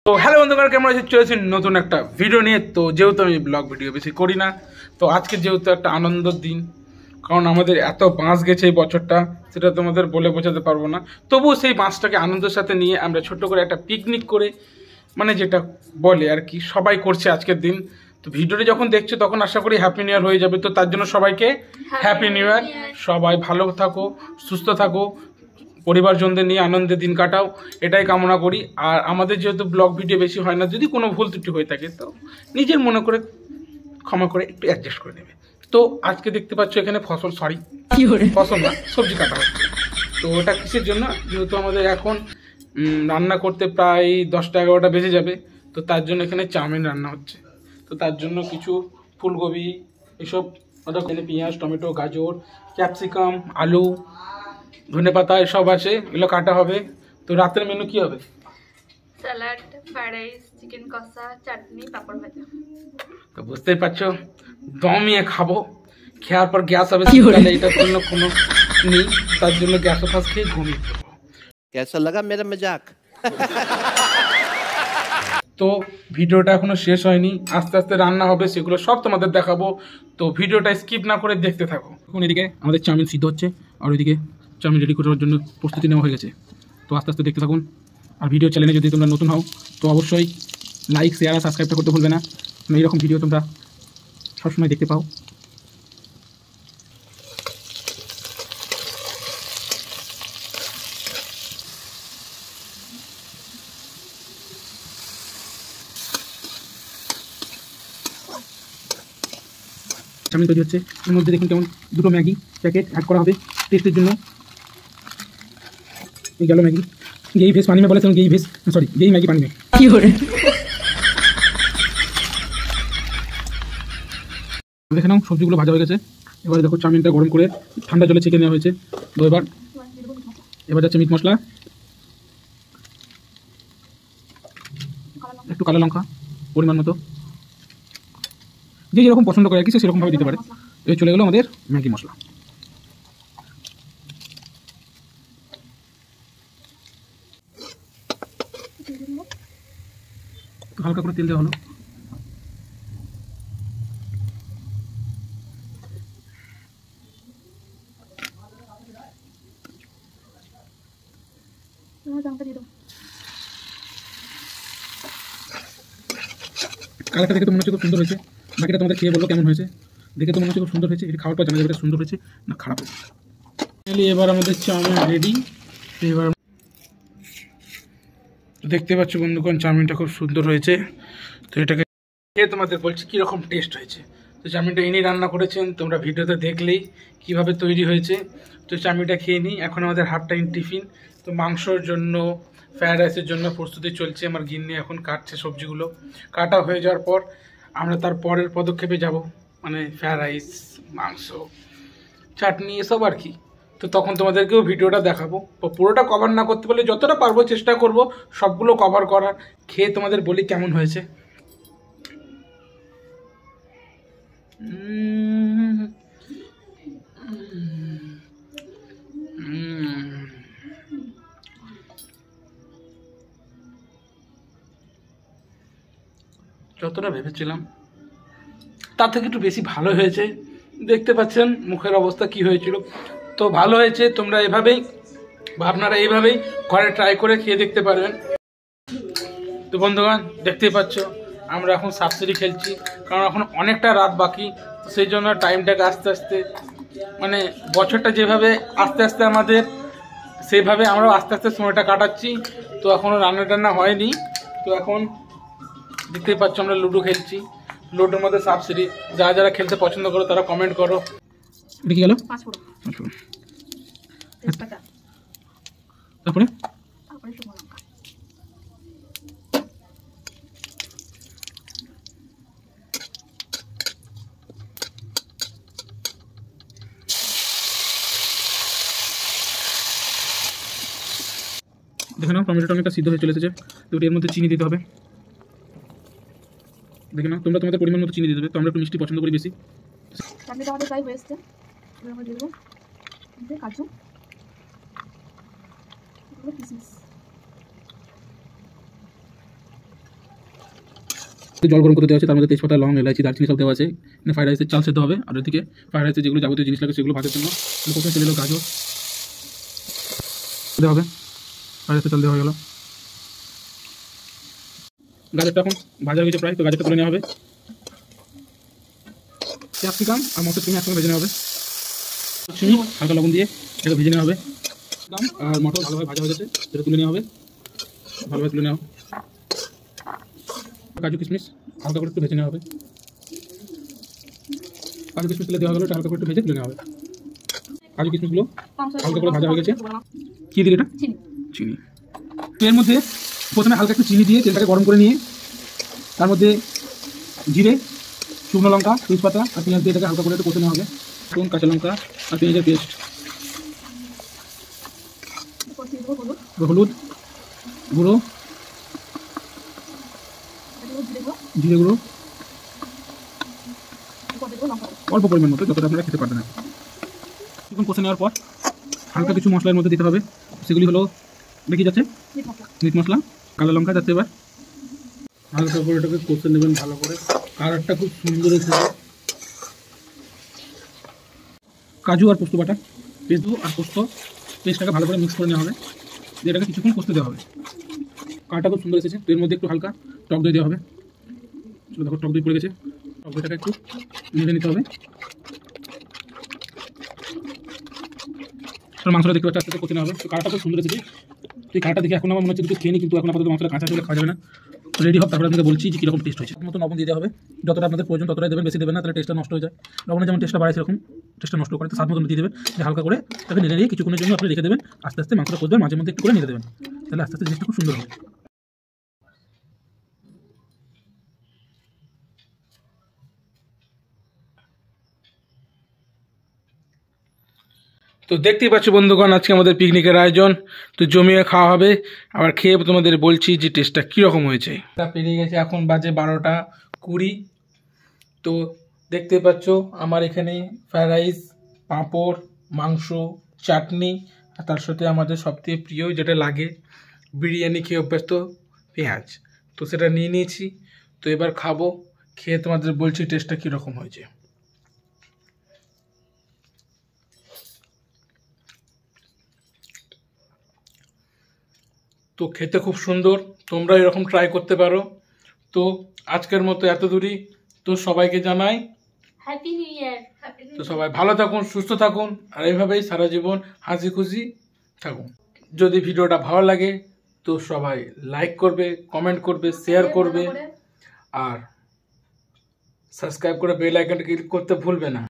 তো হ্যালো বন্ধুরা, কেমন আছেন? চলেছি নতুন একটা ভিডিও নিয়ে। তো যেহেতু আমি ব্লগ ভিডিও বেশি করি না, তো আজকে যেহেতু একটা আনন্দের দিন, কারণ আমাদের এত বাঁশ গেছে এই বছরটা, সেটা তোমাদের বলে বোঝাতে পারবো না। তবুও সেই বাঁশটাকে আনন্দের সাথে নিয়ে আমরা ছোট্ট করে একটা পিকনিক করে, মানে যেটা বলে আর কি, সবাই করছে আজকের দিন। তো ভিডিওটা যখন দেখছো তখন আশা করি হ্যাপি নিউ ইয়ার হয়ে যাবে। তো তার জন্য সবাইকে হ্যাপি নিউ ইয়ার। সবাই ভালো থাকো, সুস্থ থাকো, পরিবারজনদের নিয়ে আনন্দের দিন কাটাও, এটাই কামনা করি। আর আমাদের যেহেতু ব্লগ ভিডিও বেশি হয় না, যদি কোনো ভুল ত্রুটি হয়ে থাকে তো নিজের মনে করে ক্ষমা করে একটু অ্যাডজাস্ট করে নেবে। তো আজকে দেখতে পাচ্ছ এখানে ফসল না, সবজি কাটা হচ্ছে। তো ওটা কিসের জন্য? যেহেতু আমাদের এখন রান্না করতে প্রায় 10টা-11টা বেজে যাবে, তো তার জন্য এখানে চাউমিন রান্না হচ্ছে। তো তার জন্য কিছু ফুলকপি, এসব এখানে পেঁয়াজ, টমেটো, গাজর, ক্যাপসিকাম, আলু, ধনেপাতা এসব আছে, এগুলো কাটা হবে। তো রাতের মেনু কি হবে? স্যালাড, ফ্রাইড রাইস, চিকেন কষা, চাটনি, পাপড় ভাজা। তো বুঝতেই পারছো, দমিয়ে খাবো। খাওয়ার পর গ্যাস হবে, তাহলে এটার জন্য কোনো নেই, তার জন্য গ্যাস ফাঁস খেয়ে ঘুমিয়ে পড়বো। कैसा लगा मेरा मजाक? তো ভিডিওটা এখনো শেষ হয়নি, আস্তে আস্তে রান্না হবে, সেগুলো সব তোমাদের দেখাবো। তো ভিডিওটা স্কিপ না করে দেখতে থাকো। এখন এদিকে আমাদের চাউমিন সিদ্ধ হচ্ছে, আর ওইদিকে চাউমিন রেডি করার জন্য প্রস্তুতি নেওয়া হয়ে গেছে। তো আস্তে আস্তে দেখতে থাকুন। আর ভিডিও চ্যানেলে যদি তোমরা নতুন হও তো অবশ্যই লাইক, শেয়ার আর সাবস্ক্রাইবটা করতে ভুলবে না। এইরকম ভিডিও তোমরা সবসময় দেখতে পাও। চাউমিন তৈরি হচ্ছে, এর মধ্যে দেখুন কেমন দুটো ম্যাগি প্যাকেট অ্যাড করা হবে টেস্টের জন্য। এই গেল ম্যাগি, গেই ভেজ পানি মে বলেছিলাম, গেই ভেজ সরি গেই ম্যাগি পানি মে কি করে। দেখে নাও সবজিগুলো ভাজা হয়ে গেছে। এবারে দেখো চাউমিনটা গরম করে ঠান্ডা জলে ছেঁকে নেওয়া হয়েছে। তো এবার যাচ্ছে মিট মশলা, একটু কালো লঙ্কা পরিমাণ মতো, যে যেরকম পছন্দ করে আর কি সেরকমভাবে দিতে পারে। এই চলে গেলো আমাদের ম্যাগি মশলা। হালকা করে তেল দেওয়া হলো। কালারটা দেখে তো মনে হচ্ছে খুব সুন্দর হয়েছে, বাকিটা তোমাদের খেয়ে বলবো কেমন হয়েছে। দেখে তো মনে হচ্ছে খুব সুন্দর হয়েছে, এটা খাওয়ার পর জানা যাবে এটা সুন্দর হয়েছে না খারাপ হয়েছে। এবার আমাদের চাউমিন রেডি। এবার দেখতে পাচ্ছ বন্ধুগণ, চাউমিনটা খুব সুন্দর হয়েছে। তো এটাকে খেয়ে তোমাদের বলছি কীরকম টেস্ট হয়েছে। তো চাউমিনটা ইনি রান্না করেছেন, তোমরা ভিডিওতে দেখলেই কিভাবে তৈরি হয়েছে। তো চাউমিনটা খেয়ে নিই। এখন আমাদের হাফ টাইম টিফিন। তো মাংসর জন্য, ফ্রায়েড রাইসের জন্য প্রস্তুতি চলছে। আমার গিন্নি এখন কাটছে সবজিগুলো। কাটা হয়ে যাওয়ার পর আমরা তার পরের পদক্ষেপে যাব, মানে ফ্রায়েড রাইস, মাংস, চাটনি এসব আর কি। তো তখন তোমাদেরকেও ভিডিওটা দেখাবো। তো পুরোটা কভার না করতে পারলে যতটা পারবো চেষ্টা করব সবগুলো কভার করার। খেয়ে তোমাদের বলি কেমন হয়েছে। যতটা ভেবেছিলাম তার থেকে একটু বেশি ভালো হয়েছে। দেখতে পাচ্ছেন মুখের অবস্থা কি হয়েছিল। তো ভালো হয়েছে, তোমরা এভাবেই বা আপনারা এইভাবেই ঘরে ট্রাই করে খেয়ে দেখতে পারবেন। তো বন্ধুগণ দেখতেই পাচ্ছ আমরা এখন সাবসিডি খেলছি, কারণ এখন অনেকটা রাত বাকি। সেই জন্য টাইমটাকে আস্তে আস্তে, মানে বছরটা যেভাবে আস্তে আস্তে আমাদের, সেইভাবে আমরাও আস্তে আস্তে সময়টা কাটাচ্ছি। তো এখনও রান্না টান্না হয়নি। তো এখন দেখতেই পাচ্ছ আমরা লুডো খেলছি। লুডোর মধ্যে সাবসিডি, যারা যারা খেলতে পছন্দ করো তারা কমেন্ট করো। এটা কি গেল? তারপরে দেখে নাও টমেটোটা অনেকটা সিদ্ধ হয়ে চলে এসেছে। তো এর মধ্যে চিনি দিতে হবে। দেখে নাও তোমরা তোমাদের পরিমাণ মতো চিনি দিতে হবে। তো আমরা একটু মিষ্টি পছন্দ করি বেশি। চাটনিটা আমাদের প্রায় হয়ে এসছে, এবার আমরা দিয়ে দেবো কাজু, কিশমিশ, জল গরম করতে দেওয়া আছে, তার মধ্যে তেজপাতা, লং, এলাচি, দারচিনি সব দেওয়া আছে। এখানে ফ্রাইড রাইসের চাল সেদ্ধ হবে, আর এদিকে ফ্রাইড রাইসের যেগুলো যাবতীয় জিনিস লাগে সেগুলো ভাজার জন্য প্রথমে চলে এলো গাজর দেওয়া হবে। ফ্রাইড রাইসের চাল দেওয়া হয়ে গেল। গাজরটা এখন ভাজা হয়ে গেছে প্রায়, তো গাজরটা তুলে নেওয়া হবে। ক্যাপসিকাম আর মটর চিনি একসঙ্গে ভেজে নেওয়া হবে। চিনি হালকা লবণ দিয়ে এটাকে ভেজে নেওয়া হবে। আর মটর ভালোভাবে ভাজা হয়ে গেছে, সেটা তুলে নেওয়া হবে, ভালোভাবে তুলে নেওয়া হবে। কাজু কিশমিশ হালকা করে একটু ভেজে নেওয়া হবে। কাজু কিশমিশ তুলে দেওয়া হলো, এটা হালকা করে একটু ভেজে তুলে নেওয়া হবে। কাজু কিশমিশগুলো হালকা করে ভাজা হয়ে গেছে। কী দিলে এটা? চিনি। এর মধ্যে প্রথমে হালকা একটু চিনি দিয়ে তেলটাকে গরম করে নিয়ে তার মধ্যে জিরে, শুকনো লঙ্কা, তেজপাতা আর পেঁয়াজ দিয়ে এটাকে হালকা করে একটু কষে নেওয়া হবে। রসুন, কাঁচা লঙ্কা আর পেঁয়াজের পেস্ট, হলুদ গুঁড়ো, জিরে গুঁড়ো অল্প পরিমাণ মতো, যতটা আপনারা খেতে পারবেন। কিছুক্ষণ কষে নেওয়ার পর হালকা কিছু মশলার মধ্যে দিতে হবে, সেগুলি হলো দেখি যাচ্ছে মিট মশলা, কালো লঙ্কা যাচ্ছে। এবার হালকা করে এটাকে কষে নেবেন ভালো করে, কালারটা খুব সুন্দর এসেছে। কাজু আর পোস্ত বাটা, পেঁয়াজু আর পোস্ত পেস্টটাকে ভালো করে মিক্স করে নেওয়া হবে, দিয়ে এটাকে কিছুক্ষণ কষতে দেওয়া হবে। কালারটা খুব সুন্দর এসেছে। তো এর মধ্যে একটু হালকা টক দই দেওয়া হবে। দেখো টক দই পড়ে গেছে, টক দইটাকে একটু নেড়ে নিতে হবে। মাংসটা দেখতে পাচ্ছি আস্তে আস্তে কষে নেওয়া হবে। তো কালারটা খুব সুন্দর এসেছে। তো এই কালারটা দেখে এখন আমার মনে হচ্ছে একটু খেয়ে নিই, কিন্তু এখন আপাতত মাংসটা কাঁচা চলে খাওয়া যাবে না। রেডি হোক, তারপরে আপনাকে বলছি যে কীরকম টেস্ট হয়েছে। মতো লবণ দিতে হবে, যতটা আপনাদের প্রয়োজন ততটাই দেবেন, বেশি দেবেন না, তাহলে টেস্টটা নষ্ট হয়ে যায়। লবণে যেমন টেস্টটা বাড়ায় সেরকম টেস্টটা নষ্ট করে, তো স্বাদ মতন দিয়ে দেবেন। হালকা করে তাকে নেড়ে নিয়ে কিছুক্ষণের জন্য আপনি রেখে দেবেন। আস্তে আস্তে মাংসটা করবেন, মাঝে মধ্যে একটু করে নেড়ে দেবেন, তাহলে আস্তে আস্তে জিনিসটা খুব সুন্দর হবে। তো দেখতেই পাচ্ছ বন্ধুগণ, আজকে আমাদের পিকনিকের আয়োজন, তো জমিয়ে খাওয়া হবে। আবার খেয়ে তোমাদের বলছি যে টেস্টটা কীরকম হয়েছে। পেরিয়ে গেছে, এখন বাজে 12:20। তো দেখতে পাচ্ছ আমার এখানে ফ্রাইড রাইস, পাঁপড়, মাংস, চাটনি, আর তার সাথে আমাদের সবথেকে প্রিয় যেটা লাগে, বিরিয়ানি খেয়ে অভ্যস্ত, পেঁয়াজ। তো সেটা নিয়ে নিয়েছি, তো এবার খাবো। খেয়ে তোমাদের বলছি টেস্টটা কীরকম হয়েছে। তো খেতে খুব সুন্দর, তোমরা এরকম ট্রাই করতে পারো। তো আজকের মতো এত দূরই। তো সবাইকে জানাই হ্যাপি নিউ ইয়ার। তো সবাই ভালো থাকুন, সুস্থ থাকুন, আর এইভাবেই সারা জীবন হাসি খুশি থাকুন। যদি ভিডিওটা ভালো লাগে তো সবাই লাইক করবে, কমেন্ট করবে, শেয়ার করবে, আর সাবস্ক্রাইব করে বেল আইকনটা ক্লিক করতে ভুলবে না।